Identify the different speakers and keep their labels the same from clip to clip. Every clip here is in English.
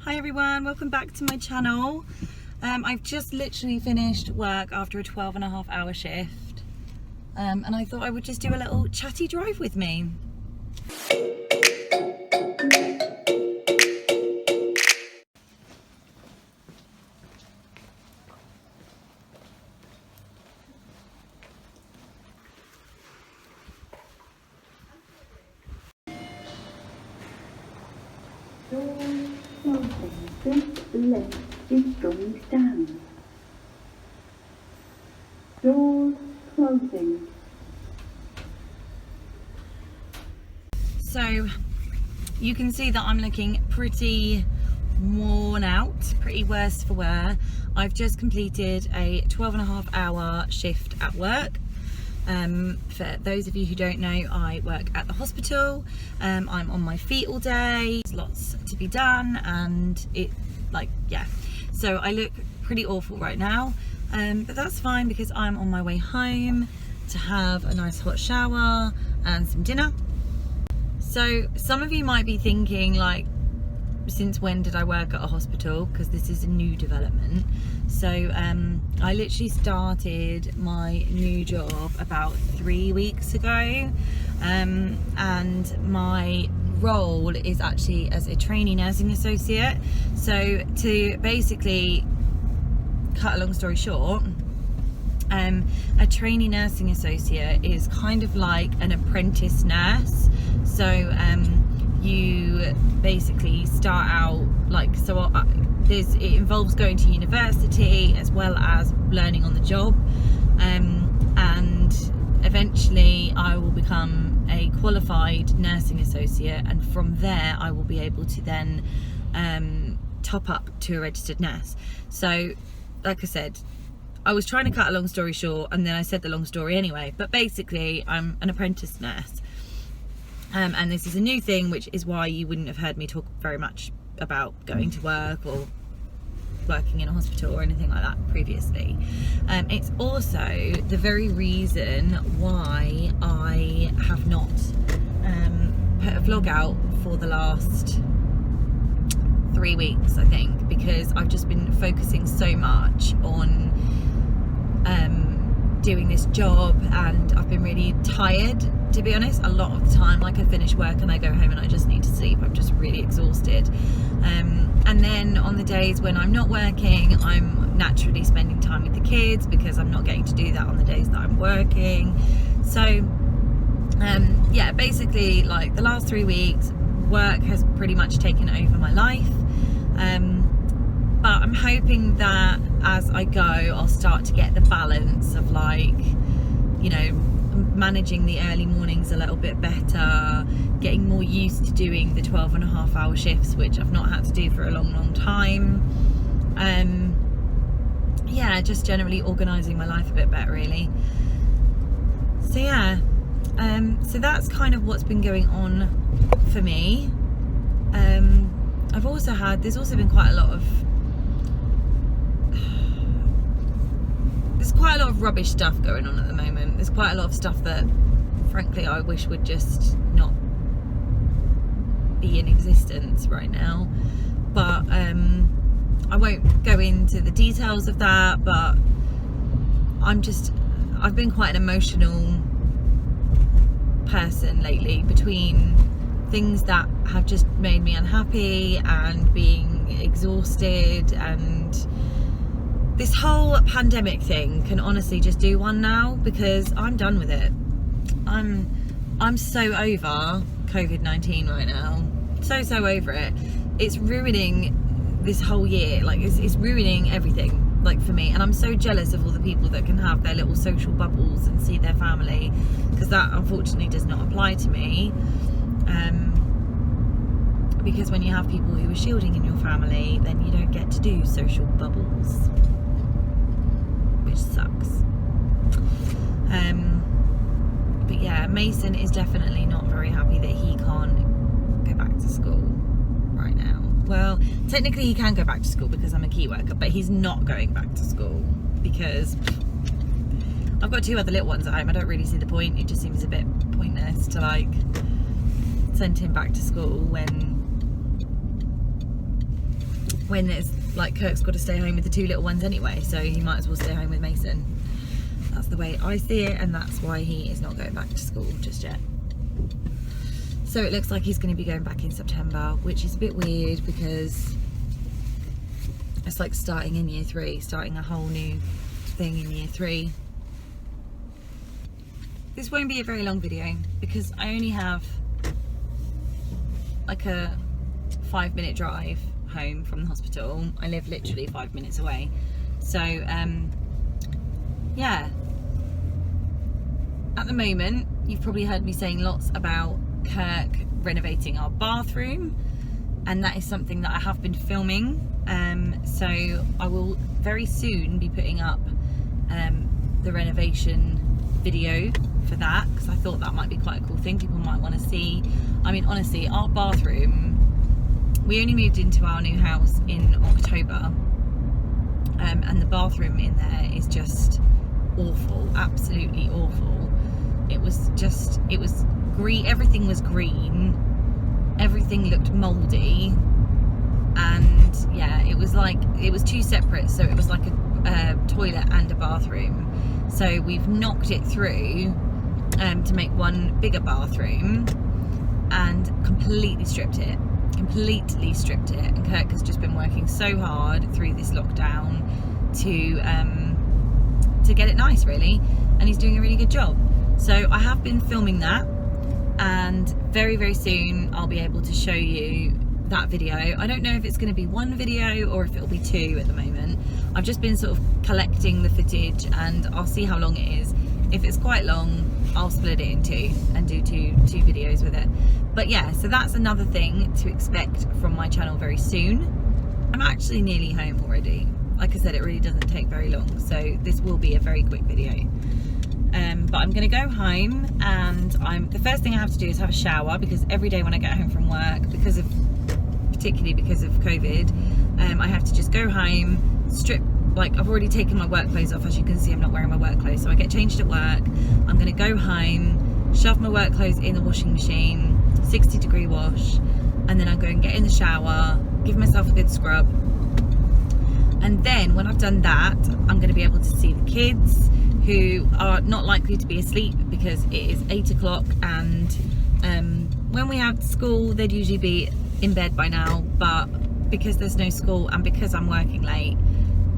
Speaker 1: Hi everyone, welcome back to my channel. I've just literally finished work after a 12.5-hour shift, and I thought I would just do a little chatty drive with me.
Speaker 2: Doors closing. This lift is going down. Doors closing.
Speaker 1: So you can see that I'm looking pretty worn out, pretty worse for wear. I've just completed a 12.5-hour shift at work. For those of you who don't know, I work at the hospital. I'm on my feet all day. There's lots to be done, and so I look pretty awful right now, but that's fine because I'm on my way home to have a nice hot shower and some dinner. So some of you might be thinking, like, since when did I work at a hospital? Because this is a new development. So I literally started my new job about 3 weeks ago, and my role is actually as a trainee nursing associate. So to basically cut a long story short, a trainee nursing associate is kind of like an apprentice nurse. So you basically start out it involves going to university as well as learning on the job, and eventually I will become a qualified nursing associate, and from there I will be able to then top up to a registered nurse. So like I said, I was trying to cut a long story short, and then I said the long story anyway, but basically I'm an apprentice nurse. And this is a new thing, which is why you wouldn't have heard me talk very much about going to work or working in a hospital or anything like that previously. It's also the very reason why I have not put a vlog out for the last 3 weeks, I think, because I've just been focusing so much on doing this job, and I've been really tired, to be honest. A lot of the time, like, I finish work and I go home and I just need to sleep. I'm just really exhausted, and then on the days when I'm not working, I'm naturally spending time with the kids because I'm not getting to do that on the days that I'm working. So yeah, basically, like, the last 3 weeks work has pretty much taken over my life, but I'm hoping that as I go I'll start to get the balance of, like, you know, managing the early mornings a little bit better, getting more used to doing the 12.5-hour shifts, which I've not had to do for a long time. Yeah, just generally organising my life a bit better, really. So yeah, so that's kind of what's been going on for me. There's also been quite a lot of rubbish stuff going on at the moment. There's quite a lot of stuff that, frankly, I wish would just not be in existence right now. But I won't go into the details of that, but I've been quite an emotional person lately, between things that have just made me unhappy and being exhausted, and this whole pandemic thing can honestly just do one now, because I'm done with it. I'm so over COVID-19 right now. So over it. It's ruining this whole year. Like, it's ruining everything, like, for me. And I'm so jealous of all the people that can have their little social bubbles and see their family, because that unfortunately does not apply to me. Because when you have people who are shielding in your family, then you don't get to do social bubbles, which sucks. But yeah, Mason is definitely not very happy that he can't go back to school right now. Well, technically he can go back to school because I'm a key worker, but he's not going back to school because I've got 2 other little ones at home. I don't really see the point. It just seems a bit pointless to, like, send him back to school when when it's like Kirk's got to stay home with the 2 little ones anyway, so he might as well stay home with Mason. That's the way I see it, and that's why he is not going back to school just yet. So it looks like he's going to be going back in September, which is a bit weird because it's like starting in year 3, starting a whole new thing in year 3. This won't be a very long video because I only have like a 5-minute drive home from the hospital. I live literally 5 minutes away. So yeah, at the moment you've probably heard me saying lots about Kirk renovating our bathroom, and that is something that I have been filming. So I will very soon be putting up the renovation video for that, because I thought that might be quite a cool thing people might want to see. I mean, honestly, our bathroom, we only moved into our new house in October, and the bathroom in there is just awful, absolutely awful. It was green, everything was green, everything looked mouldy, and yeah, it was 2 separate, so it was like a toilet and a bathroom. So we've knocked it through to make one bigger bathroom and completely stripped it. And Kirk has just been working so hard through this lockdown to get it nice, really, and he's doing a really good job. So I have been filming that, and very, very soon I'll be able to show you that video. I don't know if it's going to be 1 video or if it'll be 2 at the moment. I've just been sort of collecting the footage, and I'll see how long it is. If it's quite long, I'll split it in 2 and do two videos with it. But yeah, so that's another thing to expect from my channel very soon. I'm actually nearly home already. Like I said, it really doesn't take very long, so this will be a very quick video. But I'm going to go home, and the first thing I have to do is have a shower, because every day when I get home from work, particularly because of COVID, I have to just go home, strip, like I've already taken my work clothes off. As you can see, I'm not wearing my work clothes, so I get changed at work. I'm going to go home, shove my work clothes in the washing machine, 60-degree wash, and then I'm going to get in the shower, give myself a good scrub, and then when I've done that, I'm going to be able to see the kids, who are not likely to be asleep because it is 8 o'clock, and when we have school they'd usually be in bed by now, but because there's no school and because I'm working late,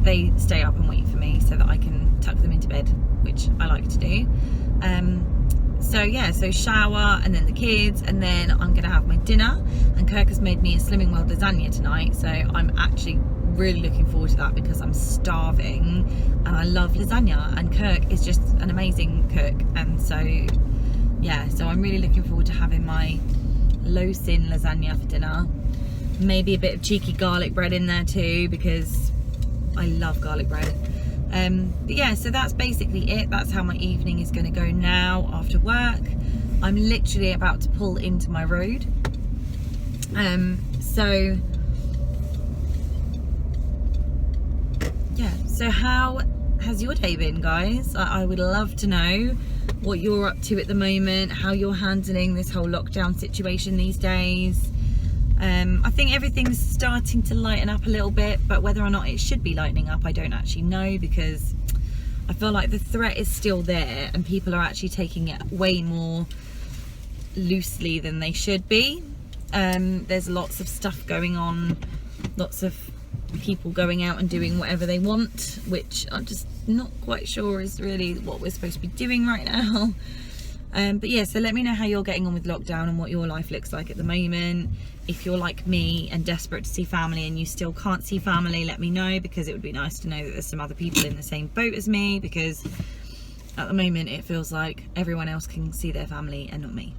Speaker 1: they stay up and wait for me so that I can tuck them into bed, which I like to do. So yeah, so shower and then the kids, and then I'm gonna have my dinner, and Kirk has made me a Slimming World lasagna tonight, so I'm actually really looking forward to that because I'm starving and I love lasagna, and Kirk is just an amazing cook, and so yeah, so I'm really looking forward to having my low sin lasagna for dinner. Maybe a bit of cheeky garlic bread in there too, because I love garlic bread. But yeah, so that's basically it. That's how my evening is going to go now after work. I'm literally about to pull into my road. So yeah, so how has your day been, guys? I would love to know what you're up to at the moment, how you're handling this whole lockdown situation these days. I think everything's starting to lighten up a little bit, but whether or not it should be lightening up, I don't actually know, because I feel like the threat is still there and people are actually taking it way more loosely than they should be. There's lots of stuff going on, lots of people going out and doing whatever they want, which I'm just not quite sure is really what we're supposed to be doing right now. But yeah, so let me know how you're getting on with lockdown and what your life looks like at the moment. If you're like me and desperate to see family and you still can't see family, let me know, because it would be nice to know that there's some other people in the same boat as me, because at the moment it feels like everyone else can see their family and not me.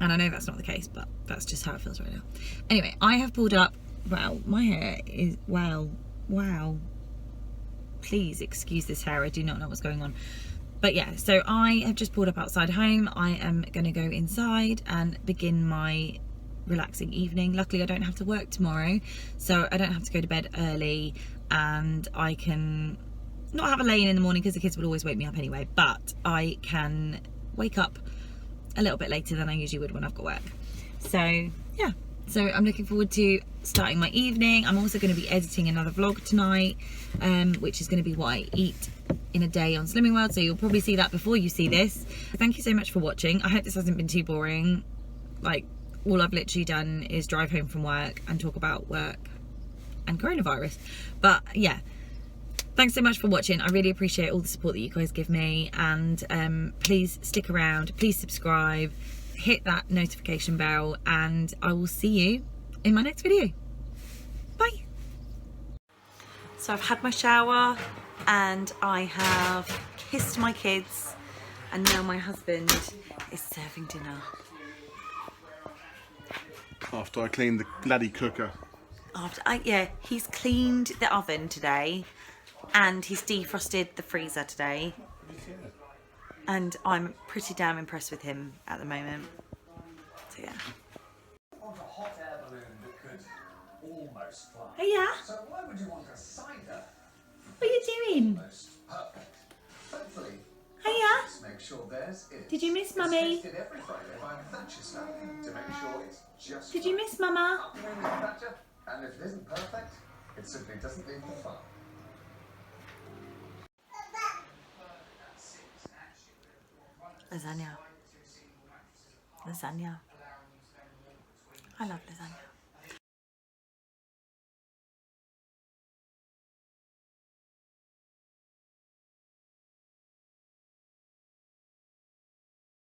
Speaker 1: And I know that's not the case, but that's just how it feels right now. Anyway, I have pulled up, wow, my hair is, wow. Please excuse this hair, I do not know what's going on. But yeah, so I have just pulled up outside home. I am going to go inside and begin my relaxing evening. Luckily, I don't have to work tomorrow, so I don't have to go to bed early, and I can not have a lay-in in the morning because the kids will always wake me up anyway, but I can wake up a little bit later than I usually would when I've got work. So yeah, so I'm looking forward to starting my evening. I'm also going to be editing another vlog tonight, which is going to be what I eat in a day on Slimming World, so you'll probably see that before you see this. Thank you so much for watching. I hope this hasn't been too boring. Like, all I've literally done is drive home from work and talk about work and coronavirus. But yeah, thanks so much for watching. I really appreciate all the support that you guys give me, and please stick around, please subscribe, hit that notification bell, and I will see you in my next video. Bye. So I've had my shower and I have kissed my kids, and now my husband is serving dinner.
Speaker 3: After I cleaned the bloody cooker.
Speaker 1: Yeah, he's cleaned the oven today and he's defrosted the freezer today. And I'm pretty damn impressed with him at the moment. So yeah.
Speaker 4: Want a hot air balloon that could almost fly.
Speaker 1: Hey, yeah.
Speaker 4: So why would you want a cider?
Speaker 1: What are you doing?
Speaker 4: Almost perfect. Hopefully,
Speaker 1: Hey, yeah.
Speaker 4: let's make sure theirs is.
Speaker 1: Did you miss
Speaker 4: It's
Speaker 1: Mummy?
Speaker 4: tested every Friday by Thatcher to make sure it's just
Speaker 1: Did you miss Mama?
Speaker 4: right. Up with Thatcher, and if it isn't perfect, it simply doesn't leave the fun.
Speaker 1: Lasagna. Lasagna. I love lasagna.